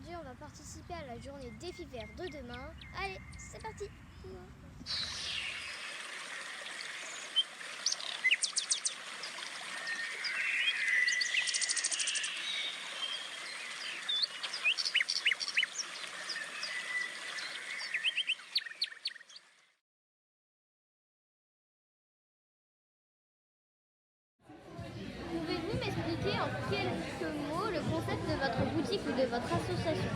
aujourd'hui on va participer à la journée défi vert de demain. Allez, c'est parti. Pouvez-vous m'expliquer en quelques mots le concept de votre boutique ou de votre association?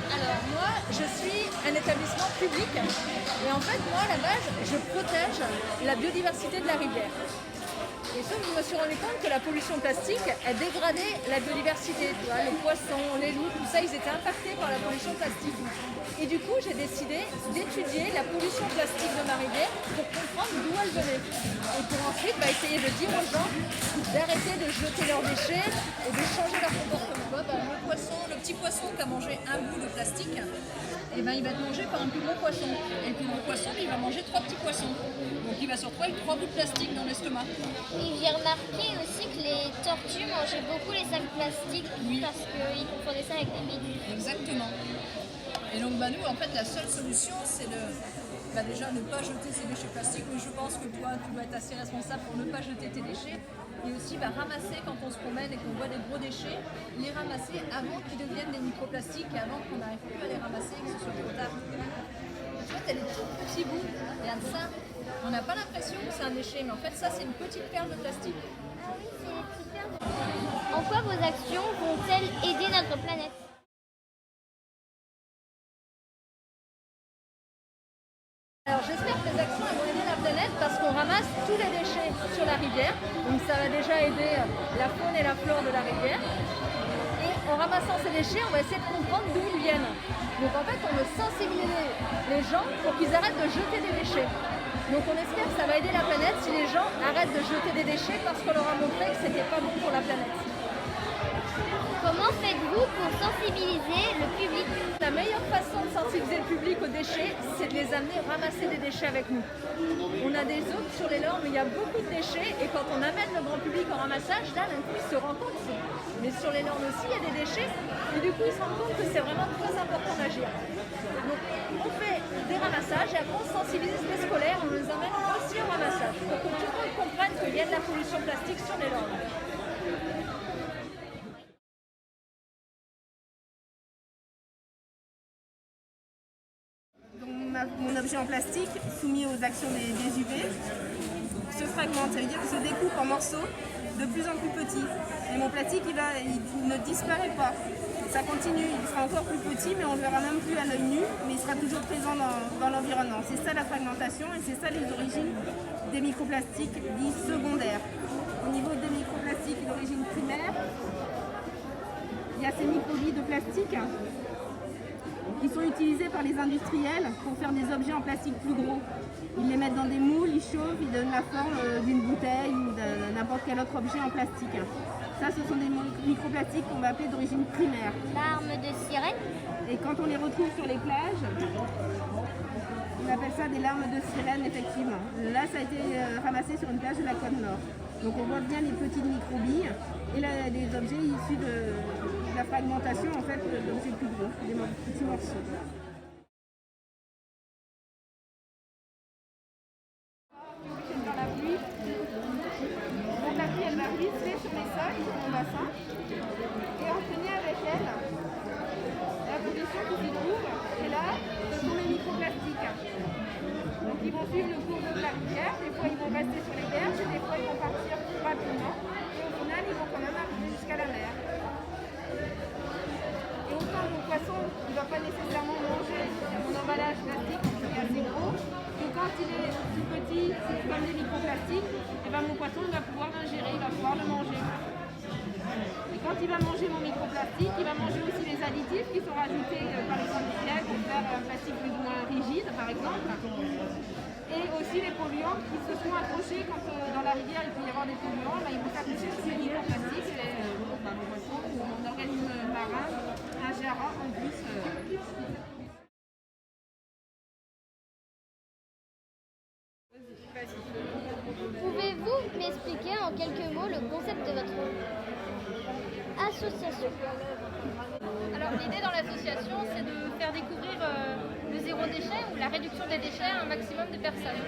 Alors moi, je suis un établissement public et en fait, moi, à la base, je protège la biodiversité de la rivière. Et sauf que je me suis rendu compte que la pollution plastique a dégradé la biodiversité. Tu vois, les poissons, les loups, tout ça, ils étaient impactés par la pollution plastique. Et du coup, j'ai décidé d'étudier la pollution plastique de ma rivière pour comprendre d'où elle venait. Et pour ensuite essayer de dire aux gens d'arrêter de jeter leurs déchets et de changer leur comportement. Le petit poisson qui a mangé un bout de plastique, il va être mangé par un plus gros poisson. Et le plus gros poisson, il va manger 3 petits poissons. Donc il va se retrouver avec 3 bouts de plastique dans l'estomac. Et j'ai remarqué aussi que les tortues mangeaient beaucoup les sacs plastiques parce qu'ils confondaient ça avec des méduses. Exactement. Et donc nous, en fait, la seule solution, c'est de déjà ne pas jeter ces déchets plastiques. Mais je pense que toi, tu dois être assez responsable pour ne pas jeter tes déchets. Et aussi ramasser quand on se promène et qu'on voit des gros déchets, les ramasser avant qu'ils deviennent des microplastiques et avant qu'on n'arrive plus à les ramasser et que ce soit trop tard. En fait, elle est tout petit bout. Regarde ça. On n'a pas l'impression que c'est un déchet, mais en fait, ça, c'est une petite perle de plastique. Ah oui, c'est les petites perles. En quoi vos actions vont-elles aider notre planète? Alors j'espère que les actions vont aider la planète parce qu'on ramasse tous les déchets sur la rivière. Donc ça va déjà aider la faune et la flore de la rivière. Et en ramassant ces déchets, on va essayer de comprendre d'où ils viennent. Donc en fait, on veut sensibiliser les gens pour qu'ils arrêtent de jeter des déchets. Donc on espère que ça va aider la planète si les gens arrêtent de jeter des déchets parce qu'on leur a montré que c'était pas bon pour la planète. Comment faites-vous pour sensibiliser le public? La meilleure façon de sensibiliser le public aux déchets, c'est de les amener ramasser des déchets avec nous. On a des zones sur les Lormes où il y a beaucoup de déchets et quand on amène le grand public en ramassage, là, d'un coup, ils se rendent compte. Mais sur les Lormes aussi, il y a des déchets et du coup, ils se rendent compte que c'est vraiment très important d'agir. Donc, on fait des ramassages et après, on sensibilise les scolaires, on les amène aussi au ramassage pour que tout le monde comprenne qu'il y a de la pollution plastique sur les Lormes. Mon objet en plastique, soumis aux actions des UV, se fragmente, ça veut dire qu'il se découpe en morceaux de plus en plus petits. Et mon plastique, il ne disparaît pas. Ça continue, il sera encore plus petit, mais on ne le verra même plus à l'œil nu, mais il sera toujours présent dans l'environnement. C'est ça la fragmentation et c'est ça les origines des microplastiques dits secondaires. Au niveau des microplastiques d'origine primaire, il y a ces microbilles de plastique qui sont utilisés par les industriels pour faire des objets en plastique plus gros. Ils les mettent dans des moules, ils chauffent, ils donnent la forme d'une bouteille ou de n'importe quel autre objet en plastique. Ça, ce sont des microplastiques qu'on va appeler d'origine primaire. L'arme de sirène. Et quand on les retrouve sur les plages, on appelle ça des larmes de sirène, effectivement. Là, ça a été ramassé sur une plage de la Côte Nord. Donc on voit bien les petites microbilles et des objets issus de la fragmentation en fait, d'objets plus gros, des petits morceaux. Dans la pluie, donc la pluie elle va ruisseler sur les sols, sur mon bassin, et entraîner avec elle la pollution qui s'y trouve. Et là, ce sont les microplastiques. Donc ils vont suivre le cours de la rivière, des fois ils vont rester sur les berges, et des fois ils vont partir plus rapidement. Et au final, ils vont quand même arriver jusqu'à la mer. Et autant mon poisson, il ne va pas nécessairement manger mon emballage plastique, qui est assez gros, que quand il est tout petit, comme des microplastiques, et mon poisson il va pouvoir l'ingérer, il va pouvoir le manger. Et quand il va manger mon microplastique, il va manger aussi les additifs qui sont rajoutés par les industriels pour faire un plastique plus ou moins rigide, par exemple. Et aussi les polluants qui se sont accrochés quand dans la rivière il peut y avoir des polluants, ils vont s'accrocher sur les microplastiques et mon poisson ou mon organisme marin ingérera en plus. Pouvez-vous m'expliquer en quelques mots le concept de votre association? Alors l'idée dans l'association, c'est de faire découvrir le zéro déchet ou la réduction des déchets à un maximum de personnes.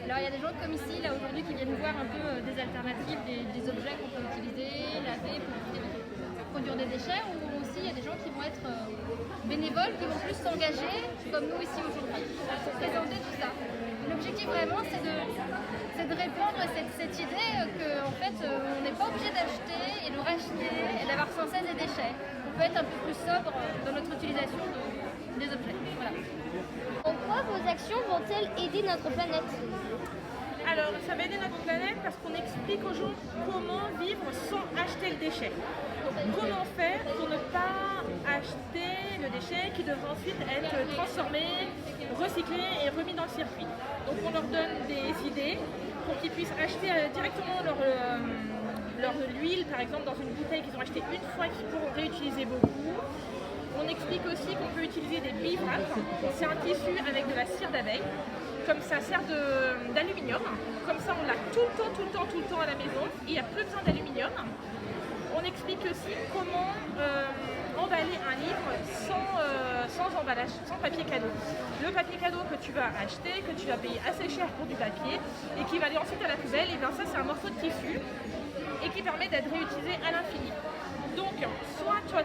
Alors il y a des gens comme ici, là aujourd'hui, qui viennent voir un peu des alternatives, des objets qu'on peut utiliser, laver pour produire des déchets, ou aussi il y a des gens qui vont être bénévoles, qui vont plus s'engager, comme nous ici aujourd'hui, pour présenter tout ça. L'objectif vraiment, c'est de répandre cette idée qu'en fait, on n'est pas obligé d'acheter et de racheter et d'avoir sans cesse des déchets. On peut être un peu plus sobre dans notre utilisation des objets. Voilà. En quoi vos actions vont-elles aider notre planète? Alors, ça va aider notre planète parce qu'on explique aux gens comment vivre sans acheter le déchet. Donc, comment faire pour ne pas acheter le déchet qui devra ensuite être transformé, recyclé et remis dans le circuit. Donc, on leur donne des idées pour qu'ils puissent acheter directement leur huile, par exemple, dans une bouteille qu'ils ont achetée une fois et qu'ils pourront réutiliser beaucoup. On explique aussi qu'on peut utiliser des bivouacs. C'est un tissu avec de la cire d'abeille. Comme ça sert d'aluminium. Comme ça, on l'a tout le temps à la maison. Il n'y a plus besoin d'aluminium. On explique aussi comment emballer un livre sans emballage, sans papier cadeau. Le papier cadeau que tu vas acheter, que tu vas payer assez cher pour du papier et qui va aller ensuite à la poubelle, et bien ça, c'est un morceau de tissu et qui permet d'être réutilisé à l'infini. Donc, soit toi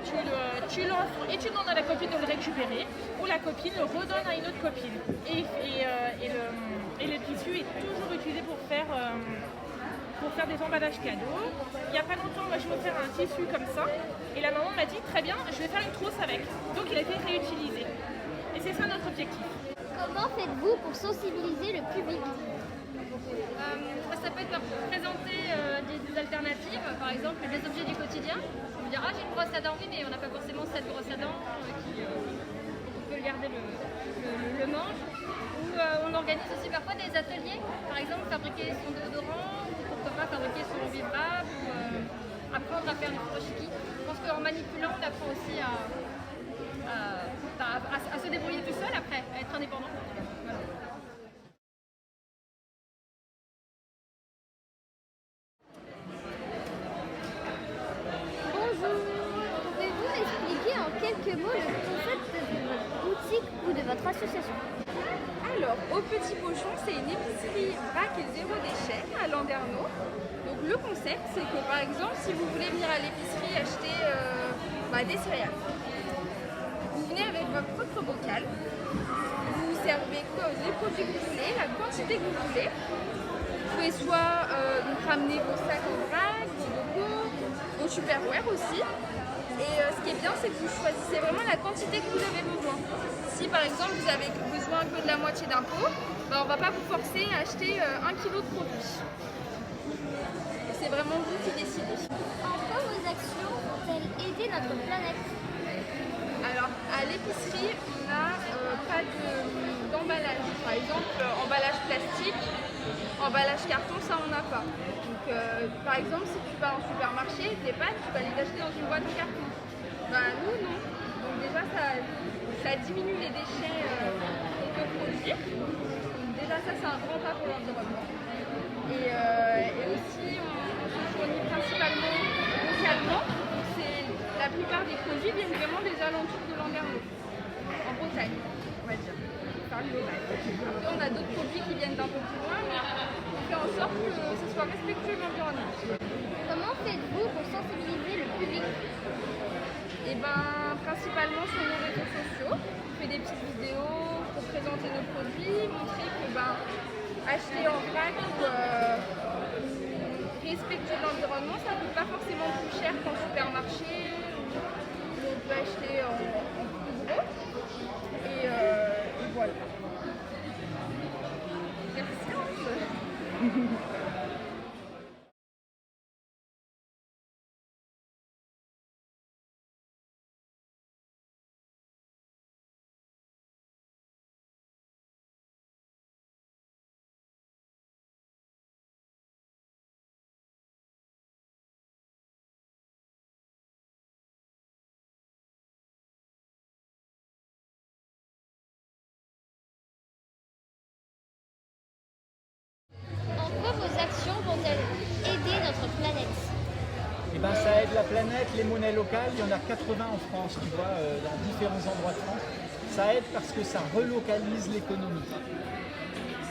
tu l'offres et tu demandes à la copine de le récupérer, ou la copine le redonne à une autre copine. Et le tissu est toujours utilisé pour faire des emballages cadeaux. Il n'y a pas longtemps, moi je vais faire un tissu comme ça, et la maman m'a dit très bien, je vais faire une trousse avec. Donc il a été réutilisé. Et c'est ça notre objectif. Comment faites-vous pour sensibiliser le public? Ça peut être leur présenter des alternatives, par exemple des objets du quotidien. On me dire, ah j'ai une brosse à dents, oui mais on n'a pas forcément cette brosse à dents on peut garder le manche. Ou on organise aussi parfois des ateliers, par exemple fabriquer son déodorant, ou pourquoi pas fabriquer son vibrable, ou apprendre à faire du furoshiki. Je pense qu'en manipulant on apprend aussi à se débrouiller tout seul après, à être indépendant. Voilà. Bonjour, pouvez-vous m'expliquer en quelques mots le concept de votre boutique ou de votre association? Alors, au Petit Pochon, c'est une épicerie vrac et zéro déchet à Landerneau. Donc le concept, c'est que par exemple, si vous voulez venir à l'épicerie acheter des céréales, vous venez avec votre propre bocal, vous servez les produits que vous voulez, la quantité que vous voulez. Vous pouvez soit ramener vos sacs en vrac, vos bocaux, vos Tupperware aussi. Et ce qui est bien, c'est que vous choisissez vraiment la quantité que vous avez besoin. Si par exemple vous avez besoin que de la moitié d'un pot, on ne va pas vous forcer à acheter 1 kg de produits. C'est vraiment vous qui décidez. En quoi vos actions vont-elles aider notre planète? Alors à l'épicerie, on n'a pas d'emballage. Par exemple, emballage plastique, emballage carton, ça on n'a pas. Donc par exemple, si tu vas en supermarché, tes pâtes, tu vas les acheter dans une boîte en carton. Nous non. Donc déjà ça diminue les déchets qu'on peut produire. Donc déjà ça c'est un grand pas pour l'environnement. Et aussi on se fournit principalement localement. La plupart des produits viennent vraiment des alentours de Landerneau, en Bretagne, on va dire, par global. Après, on a d'autres produits qui viennent d'un peu plus loin, mais on fait en sorte que ce soit respectueux de l'environnement. Comment faites-vous pour sensibiliser le public? Et principalement sur nos réseaux sociaux, on fait des petites vidéos pour présenter nos produits, montrer que acheter en vrac ou respectueux de l'environnement, ça ne coûte pas forcément plus cher qu'en supermarché. On peut acheter en plus gros et voilà. Merci. planète, les monnaies locales, il y en a 80 en France, tu vois, dans différents endroits de France. Ça aide parce que ça relocalise l'économie.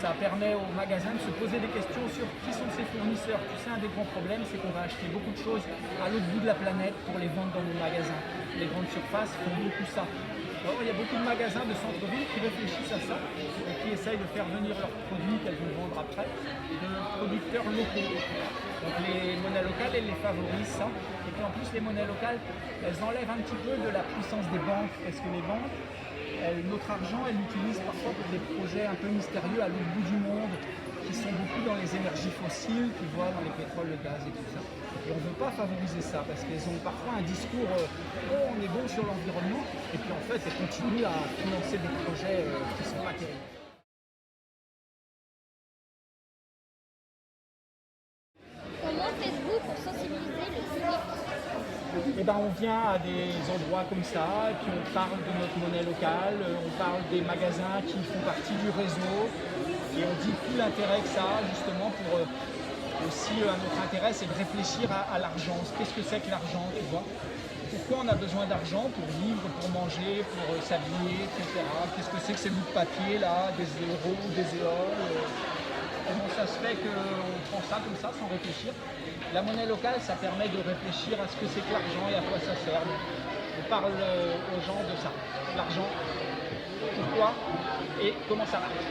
Ça permet aux magasins de se poser des questions sur qui sont ses fournisseurs. Tu sais, un des grands problèmes, c'est qu'on va acheter beaucoup de choses à l'autre bout de la planète pour les vendre dans nos magasins. Les grandes surfaces font beaucoup ça. Alors, il y a beaucoup de magasins de centre-ville qui réfléchissent à ça et qui essayent de faire venir leurs produits qu'elles vont vendre après de producteurs locaux. Donc les monnaies locales, elles les favorisent ça. Et puis en plus, les monnaies locales, elles enlèvent un petit peu de la puissance des banques parce que les banques, notre argent, elles l'utilisent parfois pour des projets un peu mystérieux à l'autre bout du monde, qui sont beaucoup dans les énergies fossiles, tu vois, dans les pétroles, le gaz et tout ça. Et on ne veut pas favoriser ça, parce qu'elles ont parfois un discours oh, on est bon sur l'environnement, et puis en fait, elles continuent à financer des projets qui sont pas terribles. Comment faites-vous pour sensibiliser le public? Eh ben, on vient à des endroits comme ça, et puis on parle de notre monnaie locale, on parle des magasins qui font partie du réseau, et on dit tout l'intérêt que ça a justement pour aussi notre intérêt, c'est de réfléchir à l'argent. Qu'est-ce que c'est que l'argent, tu vois? Pourquoi on a besoin d'argent pour vivre, pour manger, pour s'habiller, etc. Qu'est-ce que c'est que ces bouts de papier là, des euros, des éoles? Comment ça se fait qu'on prend ça comme ça sans réfléchir? La monnaie locale, ça permet de réfléchir à ce que c'est que l'argent et à quoi ça sert. On parle aux gens de ça. L'argent, pourquoi et comment ça marche.